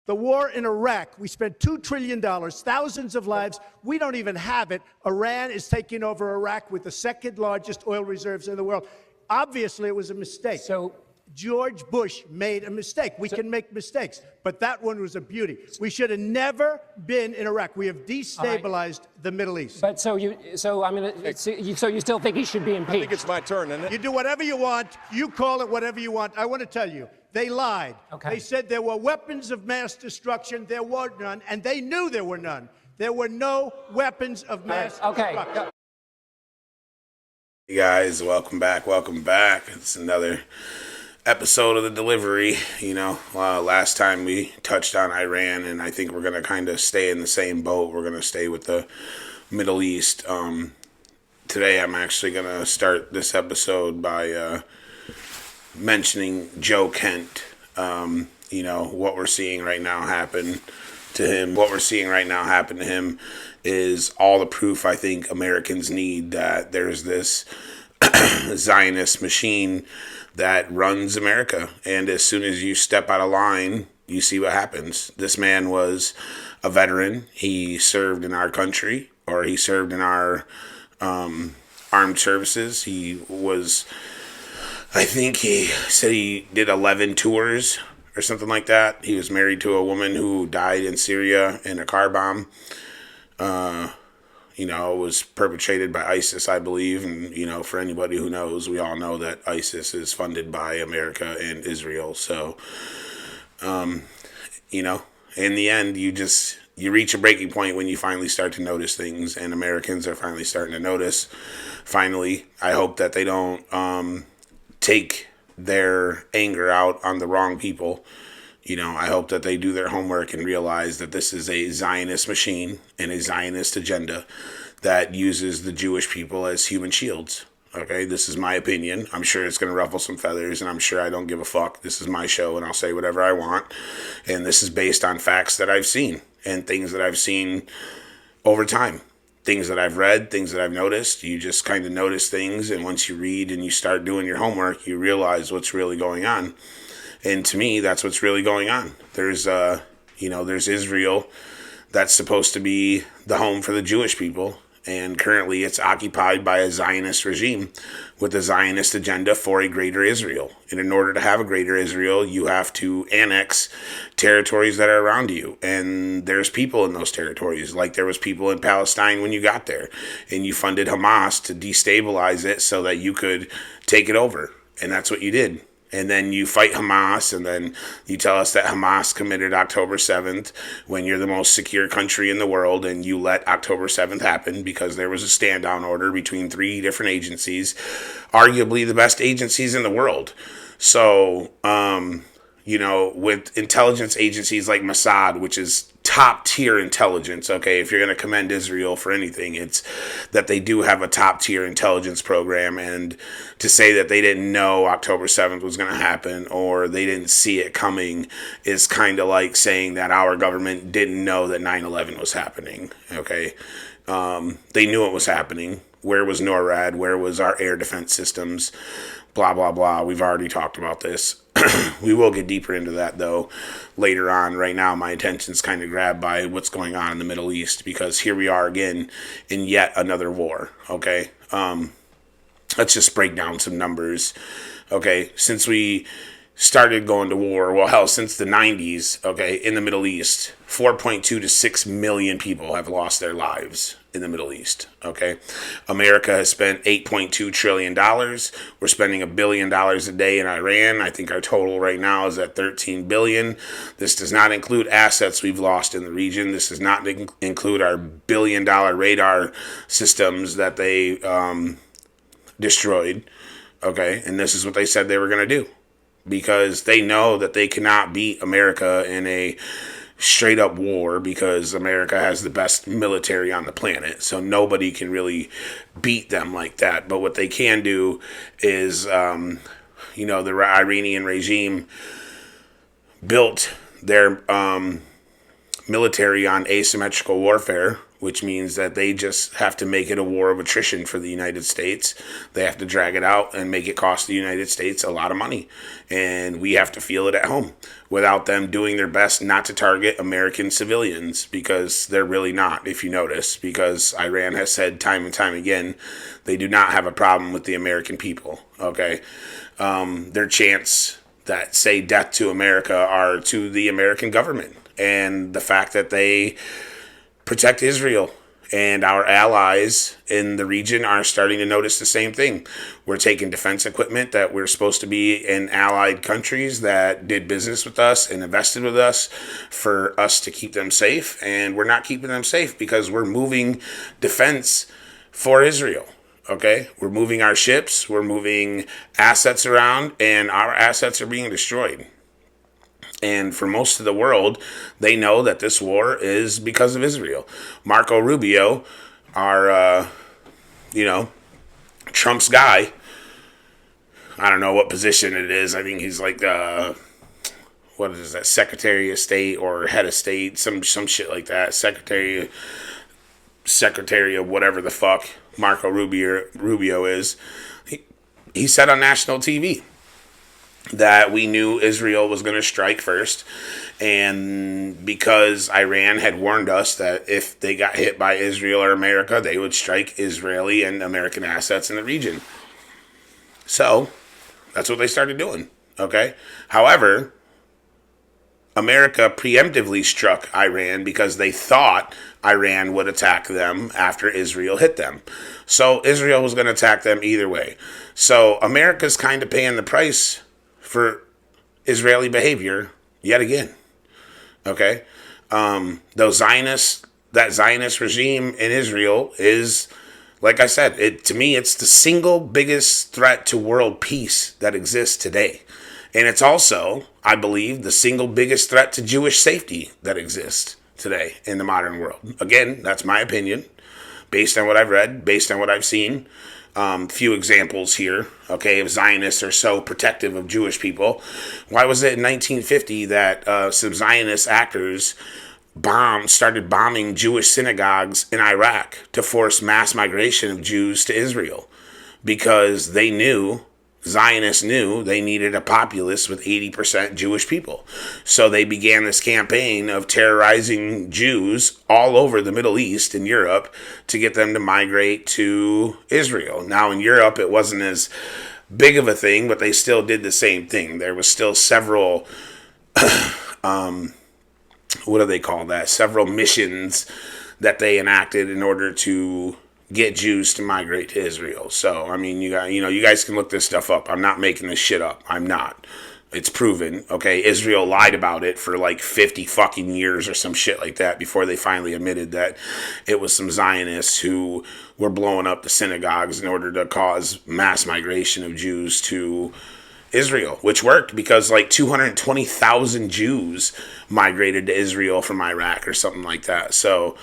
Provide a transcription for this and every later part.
The war in Iraq, we spent $2 trillion, thousands of lives. We don't even have it. Iran is taking over Iraq with the second largest oil reserves in the world. Obviously, it was a mistake. So George Bush made a mistake. We can make mistakes, but that one was a beauty. We should have never been in Iraq. We have destabilized the Middle East. But so you still think he should be impeached? I think it's my turn, isn't it? You do whatever you want. You call it whatever you want. I want to tell you, they lied. Okay. They said there were weapons of mass destruction. There were none, and they knew there were none. There were no weapons of mass destruction. Hey guys, welcome back. It's another episode of The Delivery. Last time we touched on Iran, and I think we're going to kind of stay in the same boat. We're going to stay with the Middle East. Today I'm actually going to start this episode by mentioning Joe Kent. What we're seeing right now happen to him. What we're seeing right now happen to him is all the proof I think Americans need that there's this Zionist machine that runs America. And as soon as you step out of line, you see what happens. This man was a veteran. He served in our country, or he served in our armed services. He was, I think he said he did 11 tours or something like that. He was married to a woman who died in Syria in a car bomb. It was perpetrated by ISIS, I believe. And, for anybody who knows, we all know that ISIS is funded by America and Israel. So, in the end, you reach a breaking point when you finally start to notice things, and Americans are finally starting to notice. Finally, I hope that they don't take their anger out on the wrong people. I hope that they do their homework and realize that this is a Zionist machine and a Zionist agenda that uses the Jewish people as human shields. Okay, this is my opinion. I'm sure it's going to ruffle some feathers, and I'm sure I don't give a fuck. This is my show, and I'll say whatever I want. And this is based on facts that I've seen and things that I've seen over time. Things that I've read, things that I've noticed. You just kind of notice things, and once you read and you start doing your homework, you realize what's really going on. And to me, that's what's really going on. There's Israel that's supposed to be the home for the Jewish people. And currently it's occupied by a Zionist regime with a Zionist agenda for a greater Israel. And in order to have a greater Israel, you have to annex territories that are around you. And there's people in those territories, like there was people in Palestine when you got there. And you funded Hamas to destabilize it so that you could take it over. And that's what you did. And then you fight Hamas, and then you tell us that Hamas committed October 7th when you're the most secure country in the world, and you let October 7th happen because there was a stand-down order between 3 different agencies, arguably the best agencies in the world. So, with intelligence agencies like Mossad, which is top-tier intelligence, okay, if you're going to commend Israel for anything, it's that they do have a top-tier intelligence program, and to say that they didn't know October 7th was going to happen or they didn't see it coming is kind of like saying that our government didn't know that 9/11 was happening, okay? They knew it was happening. Where was NORAD? Where was our air defense systems? Blah, blah, blah. We've already talked about this. We will get deeper into that, though, later on. Right now, my attention's kind of grabbed by what's going on in the Middle East, because here we are again in yet another war, okay? Let's just break down some numbers, okay? Since we started going to war, well, hell, since the 90s, okay, in the Middle East, 4.2 to 6 million people have lost their lives in the Middle East, okay? America has spent $8.2 trillion. We're spending $1 billion a day in Iran. I think our total right now is at $13 billion. This does not include assets we've lost in the region. This does not include our $1 billion radar systems that they destroyed, okay? And this is what they said they were going to do, because they know that they cannot beat America in a straight up war, because America has the best military on the planet. So nobody can really beat them like that. But what they can do is, the Iranian regime built their military on asymmetrical warfare, which means that they just have to make it a war of attrition for the United States. They have to drag it out and make it cost the United States a lot of money. And we have to feel it at home without them doing their best not to target American civilians, because they're really not, if you notice, because Iran has said time and time again, they do not have a problem with the American people, okay? Their chants that say death to America are to the American government and the fact that they protect Israel. And our allies in the region are starting to notice the same thing. We're taking defense equipment that we're supposed to be in allied countries that did business with us and invested with us for us to keep them safe. And we're not keeping them safe because we're moving defense for Israel. Okay? We're moving our ships, we're moving assets around, and our assets are being destroyed. And for most of the world, they know that this war is because of Israel. Marco Rubio, our, Trump's guy, I don't know what position it is. I think he's like, what is that, Secretary of State or head of state, some shit like that. Secretary of whatever the fuck Marco Rubio is. He said on national TV that we knew Israel was going to strike first, and because Iran had warned us that if they got hit by Israel or America, they would strike Israeli and American assets in the region. So that's what they started doing, okay? However, America preemptively struck Iran because they thought Iran would attack them after Israel hit them. So Israel was going to attack them either way. So America's kind of paying the price for Israeli behavior yet again. Okay? That Zionist regime in Israel is, like I said, to me, it's the single biggest threat to world peace that exists today. And it's also, I believe, the single biggest threat to Jewish safety that exists today in the modern world. Again, that's my opinion, based on what I've read, based on what I've seen. Few examples here, okay, if Zionists are so protective of Jewish people. Why was it in 1950 that some Zionist actors started bombing Jewish synagogues in Iraq to force mass migration of Jews to Israel? Because Zionists knew they needed a populace with 80% Jewish people. So they began this campaign of terrorizing Jews all over the Middle East and Europe to get them to migrate to Israel. Now, in Europe, it wasn't as big of a thing, but they still did the same thing. There was still several, what do they call that? Several missions that they enacted in order to get Jews to migrate to Israel. So, I mean, you guys can look this stuff up. I'm not making this shit up. I'm not. It's proven, okay? Israel lied about it for like 50 fucking years or some shit like that before they finally admitted that it was some Zionists who were blowing up the synagogues in order to cause mass migration of Jews to Israel, which worked because like 220,000 Jews migrated to Israel from Iraq or something like that. So,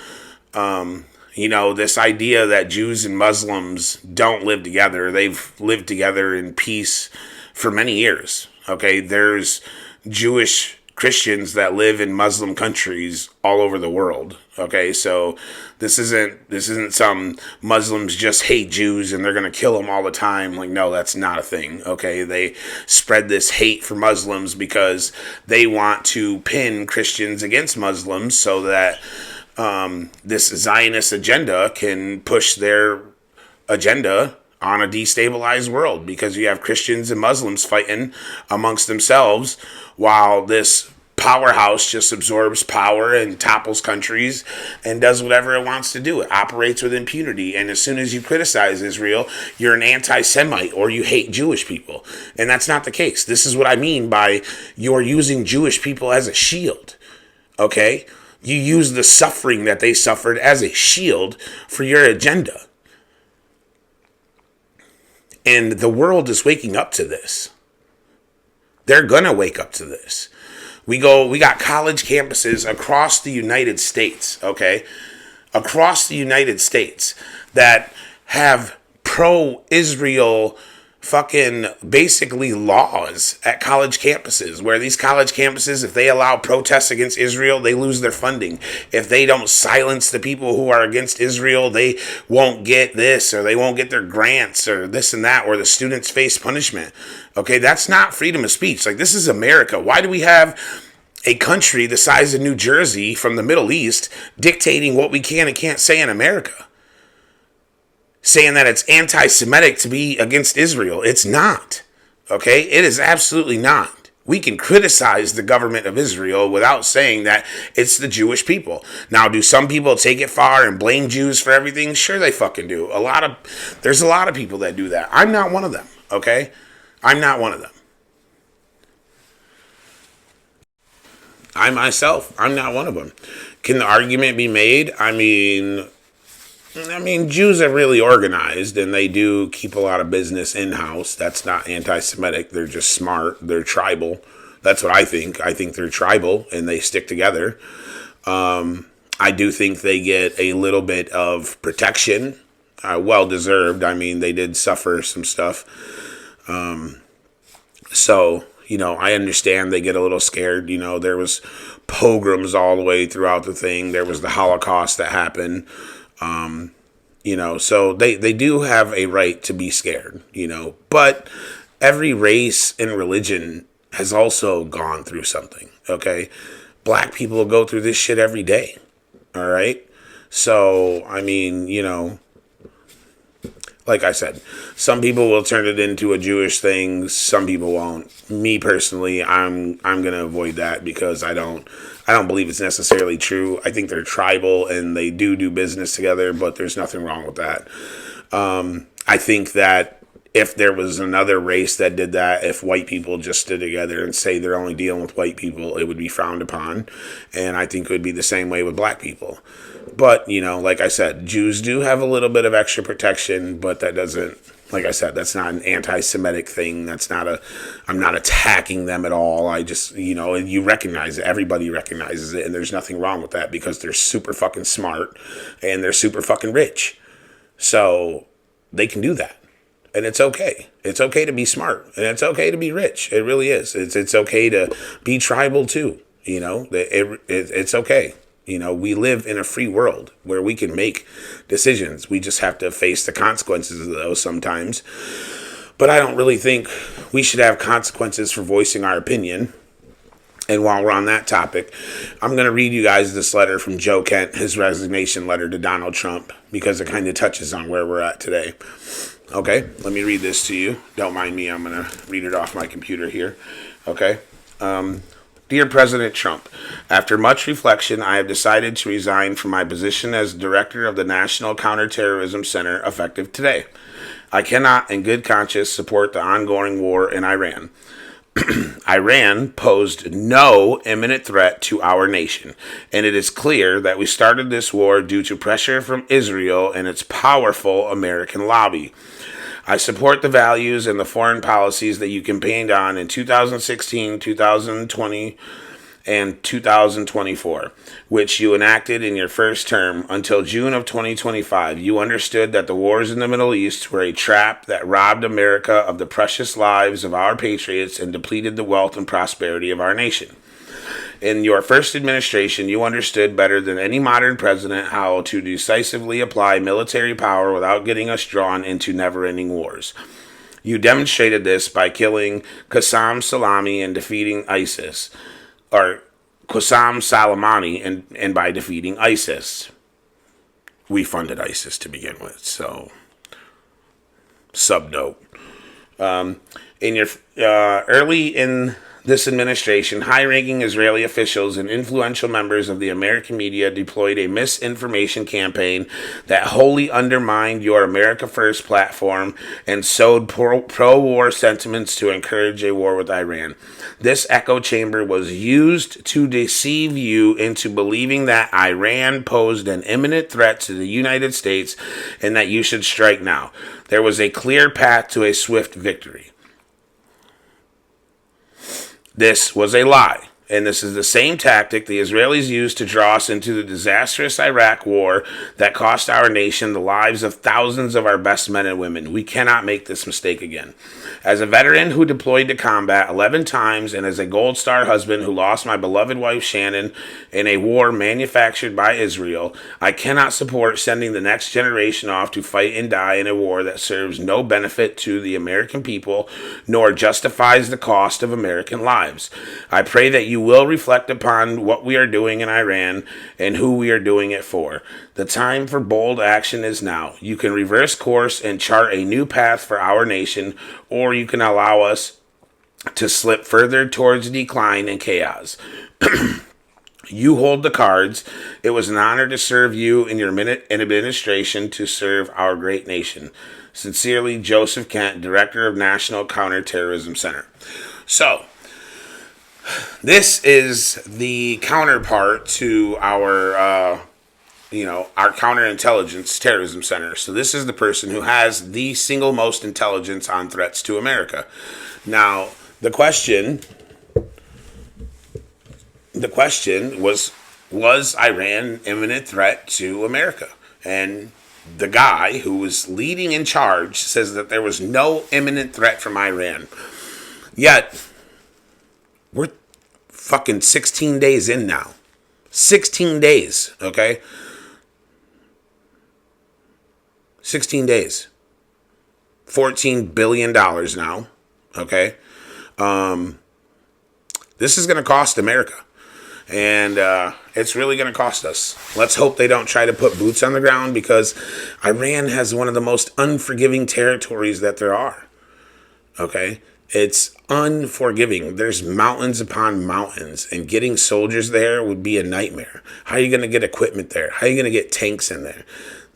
this idea that Jews and Muslims don't live together, they've lived together in peace for many years. Okay, there's Jewish Christians that live in Muslim countries all over the world. Okay, so this isn't some Muslims just hate Jews and they're going to kill them all the time. Like, no, that's not a thing. Okay, they spread this hate for Muslims because they want to pin Christians against Muslims so that this Zionist agenda can push their agenda on a destabilized world, because you have Christians and Muslims fighting amongst themselves while this powerhouse just absorbs power and topples countries and does whatever it wants to do. It operates with impunity. And as soon as you criticize Israel, you're an anti-Semite or you hate Jewish people. And that's not the case. This is what I mean by you're using Jewish people as a shield. Okay? You use the suffering that they suffered as a shield for your agenda. And the world is waking up to this. They're going to wake up to this. We got college campuses across the United States, okay? Across the United States that have pro-Israel fucking basically laws at college campuses, where these college campuses, if they allow protests against Israel, they lose their funding. If they don't silence the people who are against Israel, they won't get this, or they won't get their grants, or this and that, or the students face punishment. Okay, that's not freedom of speech. Like, this is America. Why do we have a country the size of New Jersey from the Middle East dictating what we can and can't say in America? Saying that it's anti-Semitic to be against Israel. It's not. Okay? It is absolutely not. We can criticize the government of Israel without saying that it's the Jewish people. Now, do some people take it far and blame Jews for everything? Sure they fucking do. There's a lot of people that do that. I'm not one of them. Okay? I'm not one of them. I'm not one of them. Can the argument be made? I mean, Jews are really organized, and they do keep a lot of business in-house. That's not anti-Semitic. They're just smart. They're tribal. That's what I think. I think they're tribal, and they stick together. I do think they get a little bit of protection, well-deserved. I mean, they did suffer some stuff. So, I understand they get a little scared. There was pogroms all the way throughout the thing. There was the Holocaust that happened. So they do have a right to be scared, but every race and religion has also gone through something. Okay. Black people go through this shit every day. All right. So, like I said, some people will turn it into a Jewish thing. Some people won't. Me personally, I'm going to avoid that because I don't believe it's necessarily true. I think they're tribal and they do business together, but there's nothing wrong with that. I think that if there was another race that did that, if white people just stood together and say they're only dealing with white people, it would be frowned upon. And I think it would be the same way with black people. But, like I said, Jews do have a little bit of extra protection, but that doesn't, like I said, that's not an anti-Semitic thing. I'm not attacking them at all. I just, you recognize it. Everybody recognizes it, and there's nothing wrong with that because they're super fucking smart and they're super fucking rich. So they can do that. And it's okay. It's okay to be smart, and it's okay to be rich. It really is. It's okay to be tribal too. It's okay. We live in a free world where we can make decisions. We just have to face the consequences of those sometimes. But I don't really think we should have consequences for voicing our opinion. And while we're on that topic, I'm going to read you guys this letter from Joe Kent, his resignation letter to Donald Trump, because it kind of touches on where we're at today. Okay, let me read this to you. Don't mind me. I'm going to read it off my computer here. Okay. Dear President Trump, after much reflection, I have decided to resign from my position as director of the National Counterterrorism Center effective today. I cannot, in good conscience, support the ongoing war in Iran. Iran posed no imminent threat to our nation, and it is clear that we started this war due to pressure from Israel and its powerful American lobby. I support the values and the foreign policies that you campaigned on in 2016, 2020, and 2024, which you enacted in your first term until June of 2025. You understood that the wars in the Middle East were a trap that robbed America of the precious lives of our patriots and depleted the wealth and prosperity of our nation. In your first administration, you understood better than any modern president how to decisively apply military power without getting us drawn into never-ending wars. You demonstrated this by killing Qasem Soleimani and defeating ISIS, or Qasem Soleimani and by defeating ISIS. We funded ISIS to begin with, so subnote. Early in this administration, high-ranking Israeli officials and influential members of the American media deployed a misinformation campaign that wholly undermined your America First platform and sowed pro-war sentiments to encourage a war with Iran. This echo chamber was used to deceive you into believing that Iran posed an imminent threat to the United States and that you should strike now. There was a clear path to a swift victory. This was a lie. And this is the same tactic the Israelis used to draw us into the disastrous Iraq war that cost our nation the lives of thousands of our best men and women. We cannot make this mistake again. As a veteran who deployed to combat 11 times and as a Gold Star husband who lost my beloved wife Shannon in a war manufactured by Israel, I cannot support sending the next generation off to fight and die in a war that serves no benefit to the American people nor justifies the cost of American lives. I pray that you will reflect upon what we are doing in Iran and who we are doing it for. The time for bold action is now. You can reverse course and chart a new path for our nation, or you can allow us to slip further towards decline and chaos. You hold the cards. It was an honor to serve you in your administration to serve our great nation. Sincerely, Joseph Kent, Director of National Counterterrorism Center. So, this is the counterpart to our, our counterintelligence terrorism center. So this is the person who has the single most intelligence on threats to America. Now, the question was Iran an imminent threat to America? And the guy who was leading in charge says that there was no imminent threat from Iran. Yet, we're fucking 16 days in now. 16 days, okay? 16 days. $14 billion now, okay? This is going to cost America. And it's really going to cost us. Let's hope they don't try to put boots on the ground, because Iran has one of the most unforgiving territories that there are, okay? It's unforgiving. There's mountains upon mountains, and getting soldiers there would be a nightmare. How are you going to get equipment there? How are you going to get tanks in there?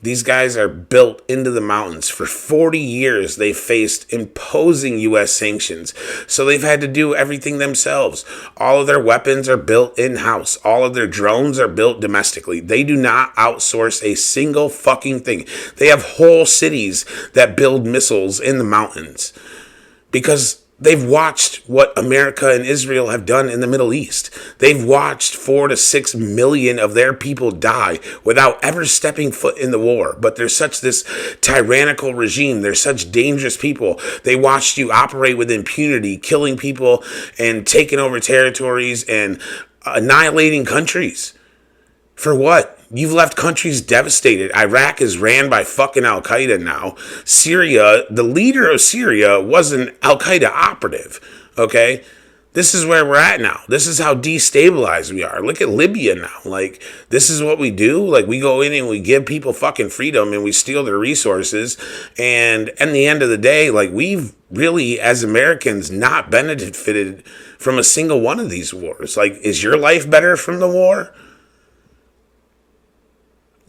These guys are built into the mountains. For 40 years, they faced imposing U.S. sanctions, so they've had to do everything themselves. All of their weapons are built in-house. All of their drones are built domestically. They do not outsource a single fucking thing. They have whole cities that build missiles in the mountains, because they've watched what America and Israel have done in the Middle East. They've watched 4 to 6 million of their people die without ever stepping foot in the war. But there's such this tyrannical regime. They're such dangerous people. They watched you operate with impunity, killing people and taking over territories and annihilating countries. For what? You've left countries devastated. Iraq is ran by fucking Al-Qaeda now. Syria, the leader of Syria was an Al-Qaeda operative, okay? This is where we're at now. This is how destabilized we are. Look at Libya now. Like, this is what we do. Like, we go in and we give people fucking freedom and we steal their resources. And at the end of the day, like, we've really, as Americans, not benefited from a single one of these wars. Like, is your life better from the war?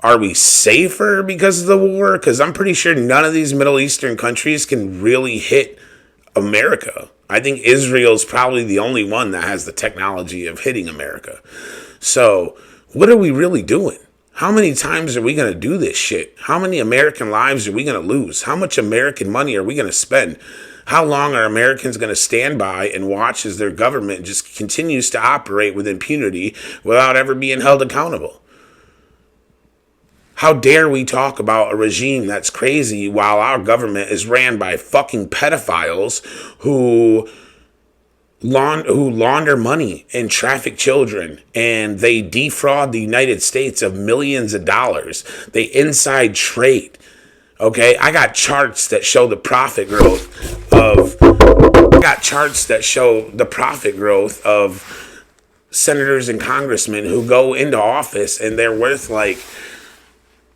Are we safer because of the war? Because I'm pretty sure none of these Middle Eastern countries can really hit America. I think Israel's probably the only one that has the technology of hitting America. So what are we really doing? How many times are we going to do this shit? How many American lives are we going to lose? How much American money are we going to spend? How long are Americans going to stand by and watch as their government just continues to operate with impunity without ever being held accountable? How dare we talk about a regime that's crazy while our government is ran by fucking pedophiles who launder money and traffic children, and they defraud the United States of millions of dollars. They inside trade. Okay, I got charts that show the profit growth of senators and congressmen who go into office and they're worth like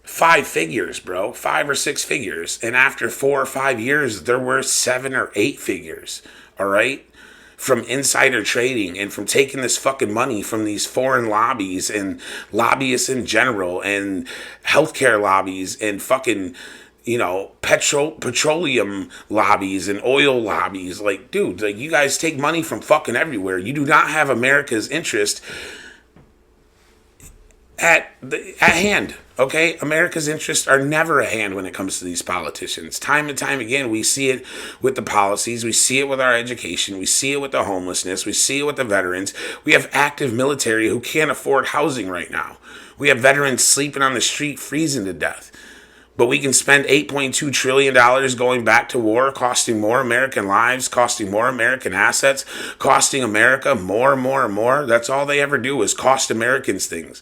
5 figures, bro. 5 or 6 figures. And after 4 or 5 years, they're worth 7 or 8 figures. All right? From insider trading and from taking this fucking money from these foreign lobbies and lobbyists in general and healthcare lobbies and fucking, petroleum lobbies and oil lobbies. Like, dude, like, you guys take money from fucking everywhere. You do not have America's interest at hand. Okay, America's interests are never at hand when it comes to these politicians. Time and time again, we see it with the policies, we see it with our education, we see it with the homelessness, we see it with the veterans. We have active military who can't afford housing right now. We have veterans sleeping on the street, freezing to death. But we can spend $8.2 trillion going back to war, costing more American lives, costing more American assets, costing America more and more and more. That's all they ever do is cost Americans things.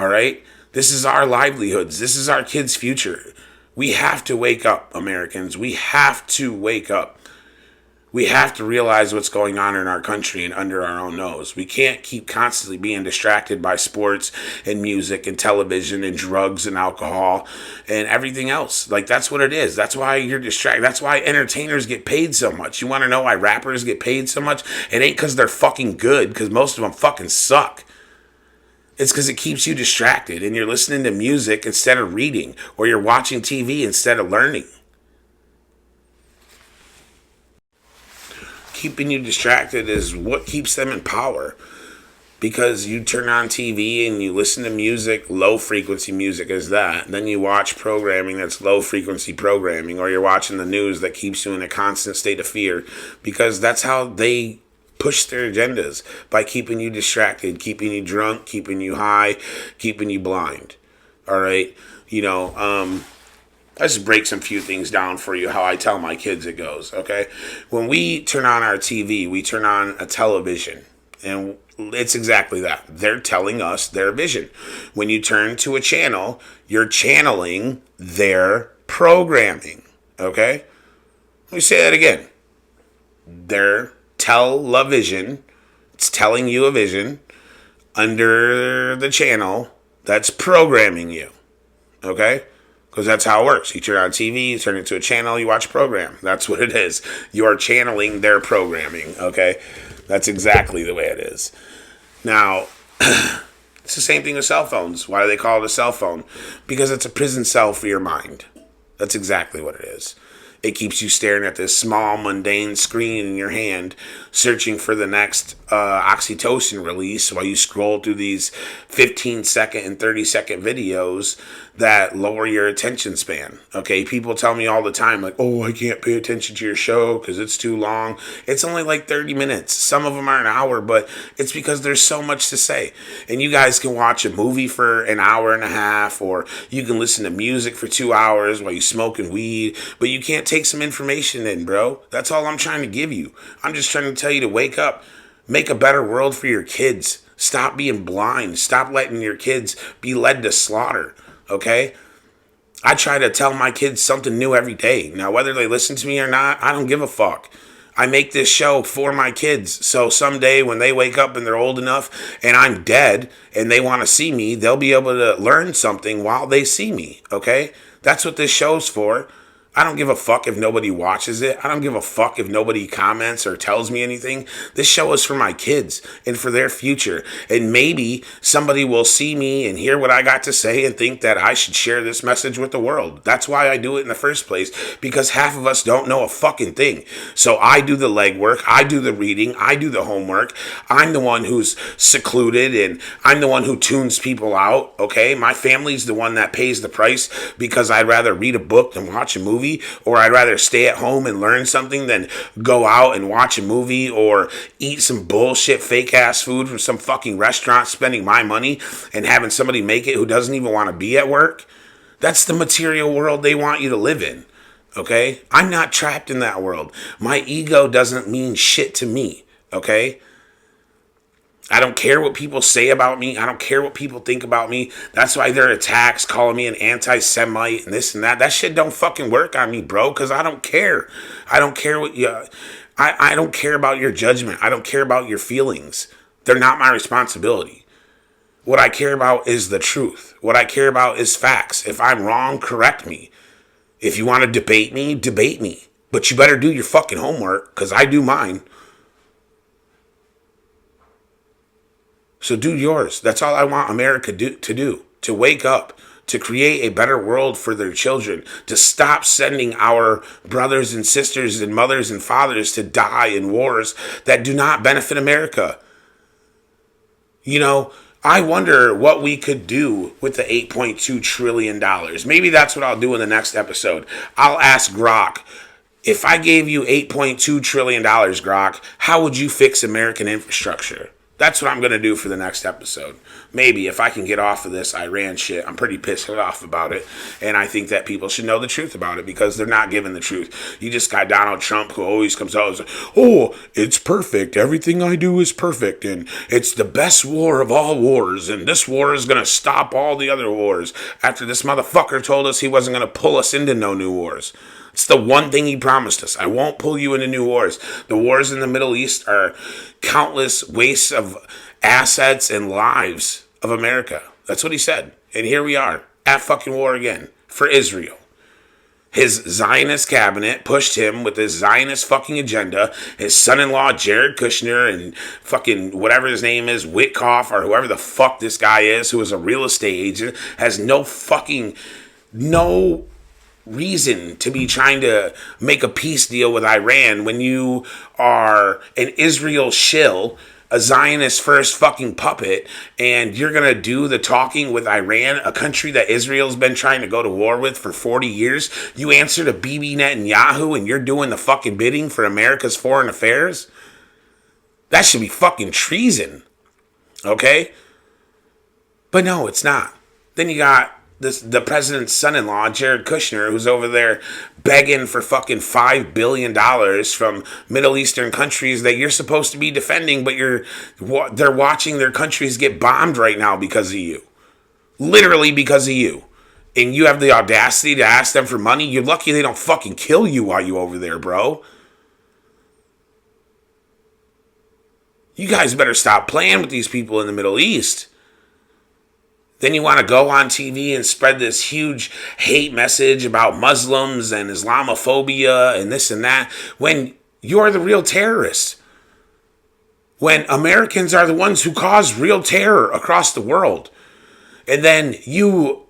All right? This is our livelihoods. This is our kids' future. We have to wake up, Americans. We have to wake up. We have to realize what's going on in our country and under our own nose. We can't keep constantly being distracted by sports and music and television and drugs and alcohol and everything else. Like, that's what it is. That's why you're distracted. That's why entertainers get paid so much. You want to know why rappers get paid so much? It ain't because they're fucking good, because most of them fucking suck. It's because it keeps you distracted and you're listening to music instead of reading, or you're watching TV instead of learning. Keeping you distracted is what keeps them in power, because you turn on TV and you listen to music, low frequency music is that. Then you watch programming that's low frequency programming, or you're watching the news that keeps you in a constant state of fear, because that's how they push their agendas, by keeping you distracted, keeping you drunk, keeping you high, keeping you blind. All right? Let's break some few things down for you, how I tell my kids it goes, okay? When we turn on our TV, we turn on a television, and it's exactly that. They're telling us their vision. When you turn to a channel, you're channeling their programming, okay? Let me say that again. Their television, it's telling you a vision under the channel that's programming you, okay? Because that's how it works. You turn on TV, you turn it to a channel, you watch a program. That's what it is. You are channeling their programming, okay? That's exactly the way it is. Now, it's the same thing with cell phones. Why do they call it a cell phone? Because it's a prison cell for your mind. That's exactly what it is. It keeps you staring at this small, mundane screen in your hand, searching for the next oxytocin release while you scroll through these 15-second and 30-second videos that lower your attention span. Okay, people tell me all the time, like, oh, I can't pay attention to your show because it's too long. It's only like 30 minutes. Some of them are an hour, but it's because there's so much to say. And you guys can watch a movie for an hour and a half, or you can listen to music for 2 hours while you're smoking weed, but you can't take some information in, bro. That's all I'm trying to give you. I'm just trying to tell you to wake up, make a better world for your kids. Stop being blind. Stop letting your kids be led to slaughter. Okay? I try to tell my kids something new every day. Now, whether they listen to me or not, I don't give a fuck. I make this show for my kids. So someday when they wake up and they're old enough and I'm dead and they want to see me, they'll be able to learn something while they see me. Okay? That's what this show's for. I don't give a fuck if nobody watches it. I don't give a fuck if nobody comments or tells me anything. This show is for my kids and for their future. And maybe somebody will see me and hear what I got to say and think that I should share this message with the world. That's why I do it in the first place, because half of us don't know a fucking thing. So I do the legwork. I do the reading. I do the homework. I'm the one who's secluded, and I'm the one who tunes people out, okay? My family's the one that pays the price, because I'd rather read a book than watch a movie. Or I'd rather stay at home and learn something than go out and watch a movie or eat some bullshit fake ass food from some fucking restaurant, spending my money and having somebody make it who doesn't even want to be at work. That's the material world they want you to live in. Okay? I'm not trapped in that world. My ego doesn't mean shit to me. Okay? I don't care what people say about me. I don't care what people think about me. That's why there are attacks calling me an anti-Semite and this and that. That shit don't fucking work on me, bro, because I don't care. I don't care what you... I don't care about your judgment. I don't care about your feelings. They're not my responsibility. What I care about is the truth. What I care about is facts. If I'm wrong, correct me. If you want to debate me, debate me. But you better do your fucking homework, because I do mine. So do yours. That's all I want America to do. To wake up. To create a better world for their children. To stop sending our brothers and sisters and mothers and fathers to die in wars that do not benefit America. You know, I wonder what we could do with the $8.2 trillion. Maybe that's what I'll do in the next episode. I'll ask Grok, if I gave you $8.2 trillion, Grok, how would you fix American infrastructure? That's what I'm going to do for the next episode. Maybe if I can get off of this Iran shit. I'm pretty pissed off about it. And I think that people should know the truth about it because they're not giving the truth. You just got Donald Trump who always comes out and says, oh, it's perfect. Everything I do is perfect. And it's the best war of all wars. And this war is going to stop all the other wars. After this motherfucker told us he wasn't going to pull us into no new wars. It's the one thing he promised us. I won't pull you into new wars. The wars in the Middle East are countless wastes of assets and lives of America. That's what he said. And here we are at fucking war again for Israel. His Zionist cabinet pushed him with his Zionist fucking agenda. His son-in-law, Jared Kushner, and fucking whatever his name is, Witkoff, or whoever the fuck this guy is, who is a real estate agent, has no reason to be trying to make a peace deal with Iran when you are an Israel shill, a Zionist first fucking puppet, and you're going to do the talking with Iran, a country that Israel's been trying to go to war with for 40 years. You answer to Bibi Netanyahu and you're doing the fucking bidding for America's foreign affairs? That should be fucking treason. Okay? But no, it's not. Then you got the president's son-in-law, Jared Kushner, who's over there begging for fucking $5 billion from Middle Eastern countries that you're supposed to be defending, but they're watching their countries get bombed right now because of you. Literally because of you. And you have the audacity to ask them for money? You're lucky they don't fucking kill you while you over there, bro. You guys better stop playing with these people in the Middle East. Then you want to go on TV and spread this huge hate message about Muslims and Islamophobia and this and that when you're the real terrorists. When Americans are the ones who cause real terror across the world. And then you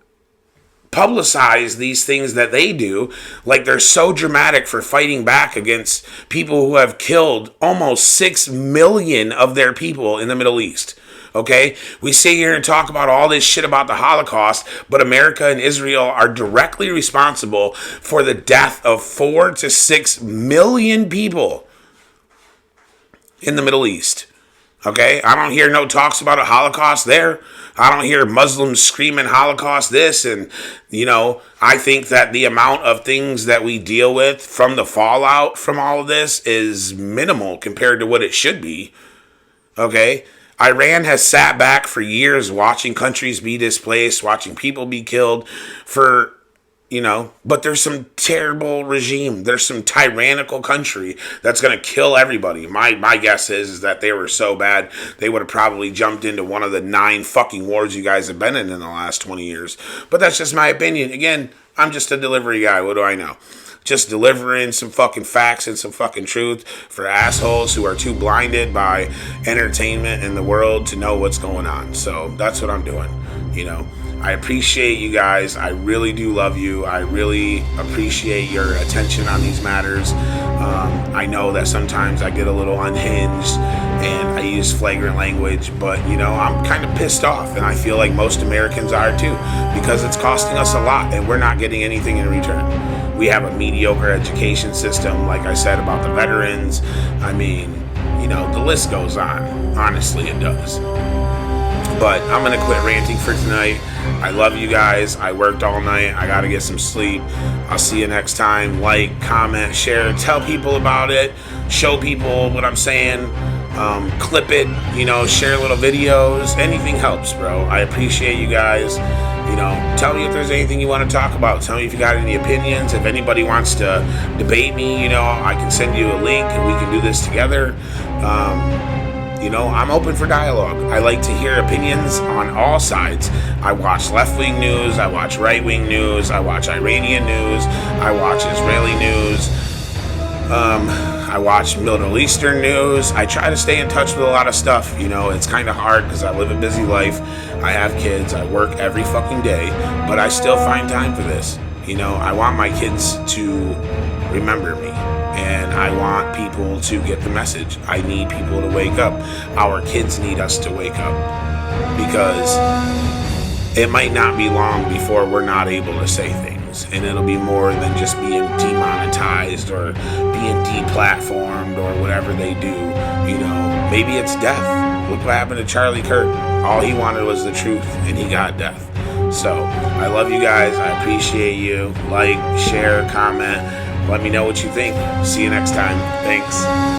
publicize these things that they do like they're so dramatic for fighting back against people who have killed almost 6 million of their people in the Middle East. Okay, we sit here and talk about all this shit about the Holocaust, but America and Israel are directly responsible for the death of 4 to 6 million people in the Middle East. Okay, I don't hear no talks about a Holocaust there. I don't hear Muslims screaming Holocaust this. And, I think that the amount of things that we deal with from the fallout from all of this is minimal compared to what it should be. Okay. Iran has sat back for years watching countries be displaced, watching people be killed but there's some terrible regime. There's some tyrannical country that's going to kill everybody. My guess is that they were so bad, they would have probably jumped into one of the 9 fucking wars you guys have been in the last 20 years. But that's just my opinion. Again, I'm just a delivery guy. What do I know? Just delivering some fucking facts and some fucking truth for assholes who are too blinded by entertainment in the world to know what's going on. So that's what I'm doing. I appreciate you guys. I really do love you. I really appreciate your attention on these matters. I know that sometimes I get a little unhinged and I use flagrant language, but I'm kind of pissed off, and I feel like most Americans are too, because it's costing us a lot and we're not getting anything in return. We have a mediocre education system, like I said, about the veterans. I mean, the list goes on. Honestly, it does. But I'm going to quit ranting for tonight. I love you guys. I worked all night. I got to get some sleep. I'll see you next time. Like, comment, share, tell people about it. Show people what I'm saying. Clip it, share little videos. Anything helps, bro. I appreciate you guys. Tell me if there's anything you want to talk about. Tell me if you got any opinions. If anybody wants to debate me, I can send you a link and we can do this together. I'm open for dialogue. I like to hear opinions on all sides. I watch left-wing news. I watch right-wing news. I watch Iranian news. I watch Israeli news. I watch Middle Eastern news. I try to stay in touch with a lot of stuff. It's kind of hard because I live a busy life. I have kids. I work every fucking day. But I still find time for this. I want my kids to remember me. And I want people to get the message. I need people to wake up. Our kids need us to wake up. because it might not be long before we're not able to say things, and it'll be more than just being demonetized or being deplatformed or whatever they do. You know, maybe it's death. Look what happened to Charlie Kirk. All he wanted was the truth, and he got death. So I love you guys. I appreciate you. Like, share, comment. Let me know what you think. See you next time. Thanks.